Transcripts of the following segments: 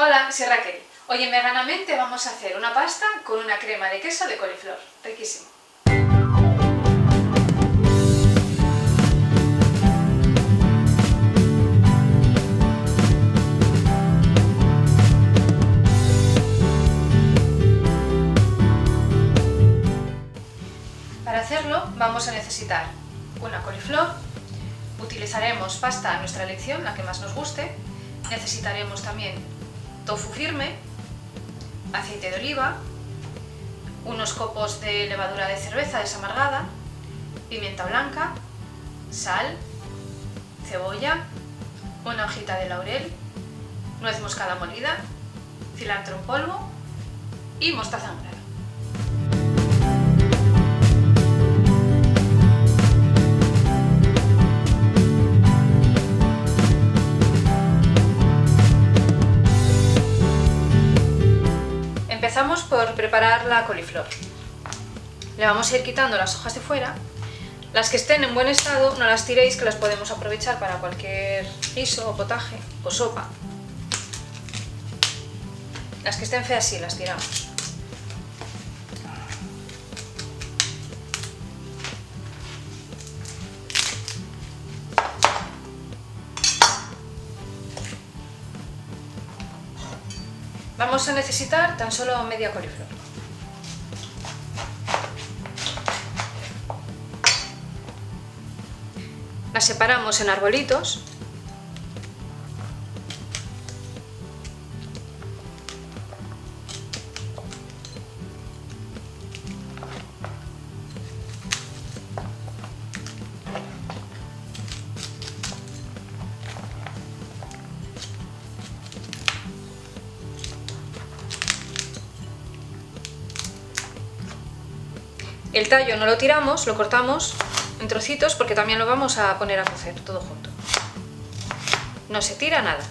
Hola, soy Raquel. Hoy en Veganamente vamos a hacer una pasta con una crema de queso de coliflor. Riquísimo. Para hacerlo vamos a necesitar una coliflor, utilizaremos pasta a nuestra elección, la que más nos guste, necesitaremos también tofu firme, aceite de oliva, unos copos de levadura de cerveza desamargada, pimienta blanca, sal, cebolla, una hojita de laurel, nuez moscada molida, cilantro en polvo y mostaza en grano. Empezamos por preparar la coliflor. Le vamos a ir quitando las hojas de fuera. Las que estén en buen estado no las tiréis, que las podemos aprovechar para cualquier guiso o potaje o sopa. Las que estén feas sí las tiramos. Vamos a necesitar tan solo media coliflor. La separamos en arbolitos. El tallo no lo tiramos, lo cortamos en trocitos porque también lo vamos a poner a cocer todo junto. No se tira nada.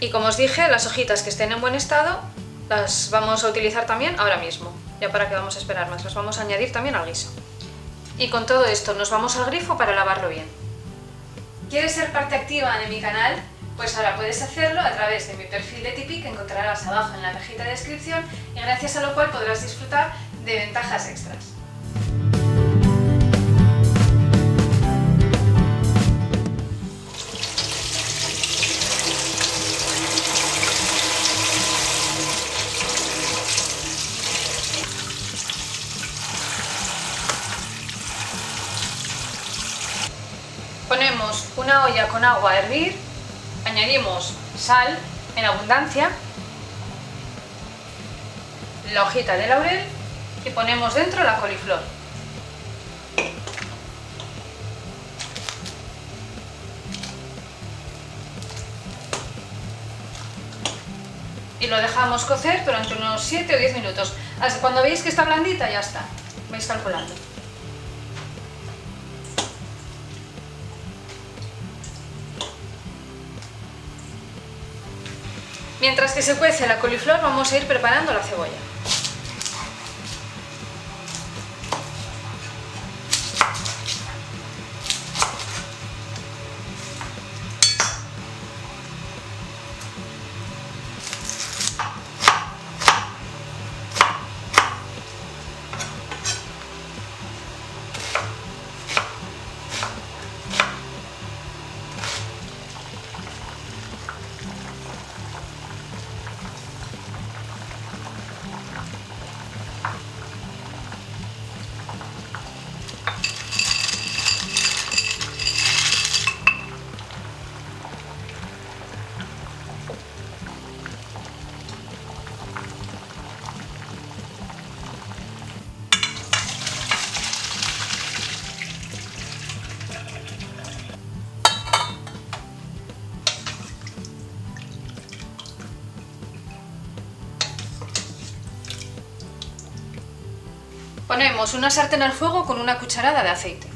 Y como os dije, las hojitas que estén en buen estado las vamos a utilizar también ahora mismo. Ya para que vamos a esperar más, las vamos a añadir también al guiso. Y con todo esto nos vamos al grifo para lavarlo bien. ¿Quieres ser parte activa de mi canal? Pues ahora puedes hacerlo a través de mi perfil de Tipeee, que encontrarás abajo en la cajita de descripción, y gracias a lo cual podrás disfrutar de ventajas extras. Ponemos una olla con agua a hervir. Añadimos sal en abundancia, la hojita de laurel y ponemos dentro la coliflor. Y lo dejamos cocer durante unos 7 o 10 minutos. Hasta cuando veis que está blandita ya está, vais calculando. Mientras que se cuece la coliflor vamos a ir preparando la cebolla. Ponemos una sartén al fuego con una cucharada de aceite.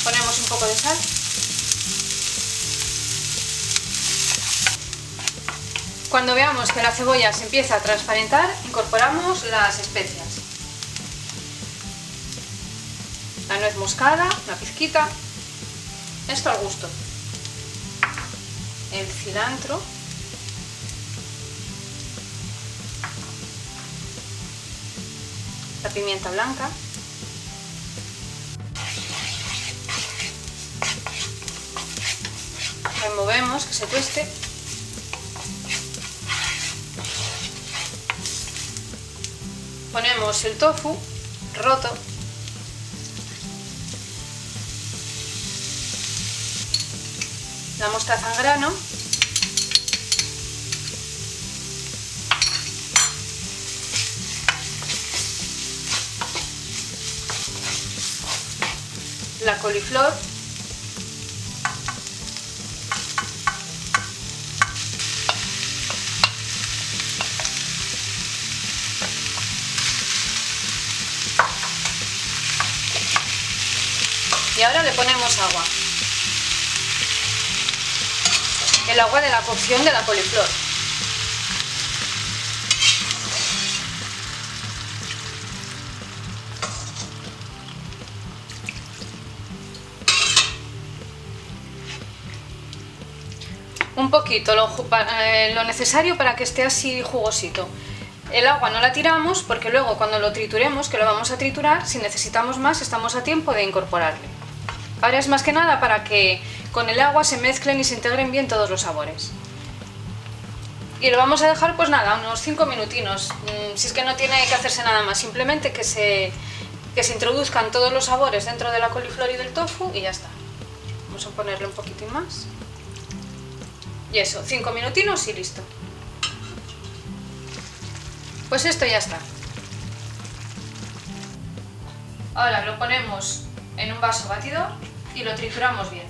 Ponemos un poco de sal. Cuando veamos que la cebolla se empieza a transparentar, incorporamos las especias. La nuez moscada, una pizquita, esto al gusto. El cilantro. La pimienta blanca. Removemos que se tueste. Ponemos el tofu roto. La mostaza en grano. La coliflor. Y ahora le ponemos agua. El agua de la cocción de la coliflor. Un poquito, lo necesario para que esté así jugosito. El agua no la tiramos porque luego cuando lo trituremos, que lo vamos a triturar, si necesitamos más estamos a tiempo de incorporarle. Ahora es más que nada para que con el agua se mezclen y se integren bien todos los sabores. Y lo vamos a dejar pues nada, unos 5 minutinos, si es que no tiene que hacerse nada más, simplemente que se introduzcan todos los sabores dentro de la coliflor y del tofu y ya está. Vamos a ponerle un poquitín más. Y eso, 5 minutinos y listo. Pues esto ya está. Ahora lo ponemos en un vaso batidor y lo trituramos bien.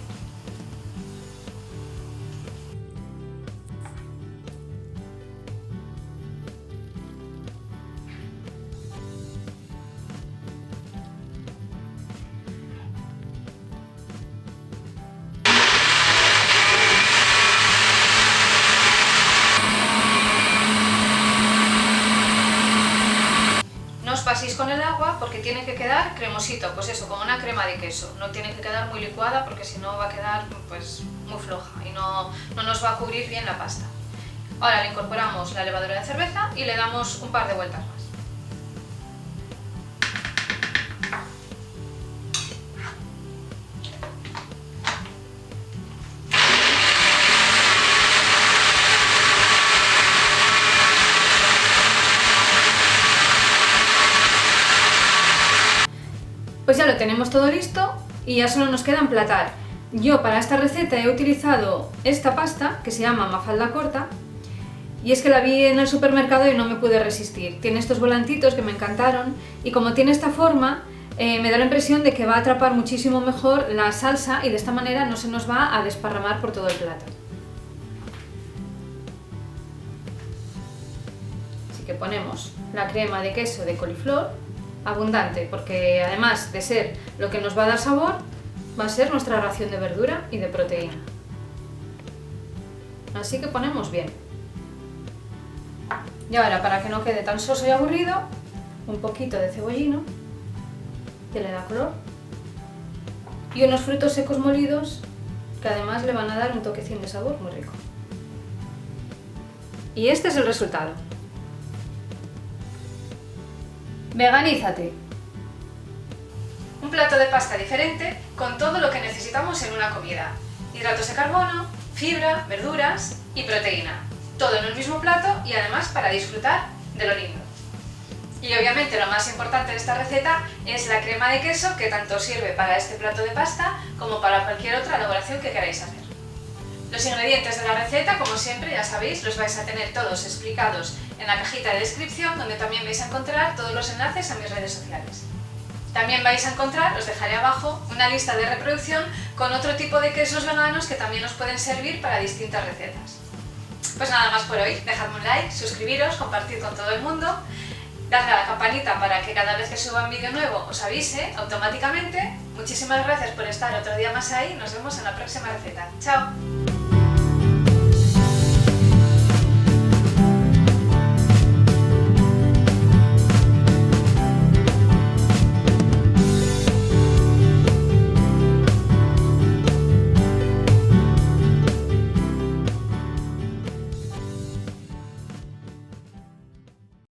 No os paséis con el agua porque tiene que quedar cremosito, pues eso, como una crema de queso. No tiene que quedar muy licuada porque si no va a quedar pues muy floja y no nos va a cubrir bien la pasta. Ahora le incorporamos la levadura de cerveza y le damos un par de vueltas más. Pues ya lo tenemos todo listo y ya solo nos queda emplatar. Yo para esta receta he utilizado esta pasta que se llama Mafalda corta y es que la vi en el supermercado y no me pude resistir. Tiene estos volantitos que me encantaron y como tiene esta forma me da la impresión de que va a atrapar muchísimo mejor la salsa y de esta manera no se nos va a desparramar por todo el plato. Así que ponemos la crema de queso de coliflor, abundante, porque además de ser lo que nos va a dar sabor, va a ser nuestra ración de verdura y de proteína. Así que ponemos bien. Y ahora, para que no quede tan soso y aburrido, un poquito de cebollino, que le da color, y unos frutos secos molidos, que además le van a dar un toquecín de sabor muy rico. Y este es el resultado. Veganízate. Un plato de pasta diferente con todo lo que necesitamos en una comida. Hidratos de carbono, fibra, verduras y proteína. Todo en un mismo plato y además para disfrutar de lo lindo. Y obviamente lo más importante de esta receta es la crema de queso que tanto sirve para este plato de pasta como para cualquier otra elaboración que queráis hacer. Los ingredientes de la receta, como siempre, ya sabéis, los vais a tener todos explicados en la cajita de descripción, donde también vais a encontrar todos los enlaces a mis redes sociales. También vais a encontrar, os dejaré abajo, una lista de reproducción con otro tipo de quesos veganos que también os pueden servir para distintas recetas. Pues nada más por hoy, dejadme un like, suscribiros, compartid con todo el mundo, dadle a la campanita para que cada vez que suba un vídeo nuevo os avise automáticamente. Muchísimas gracias por estar otro día más ahí, nos vemos en la próxima receta. ¡Chao!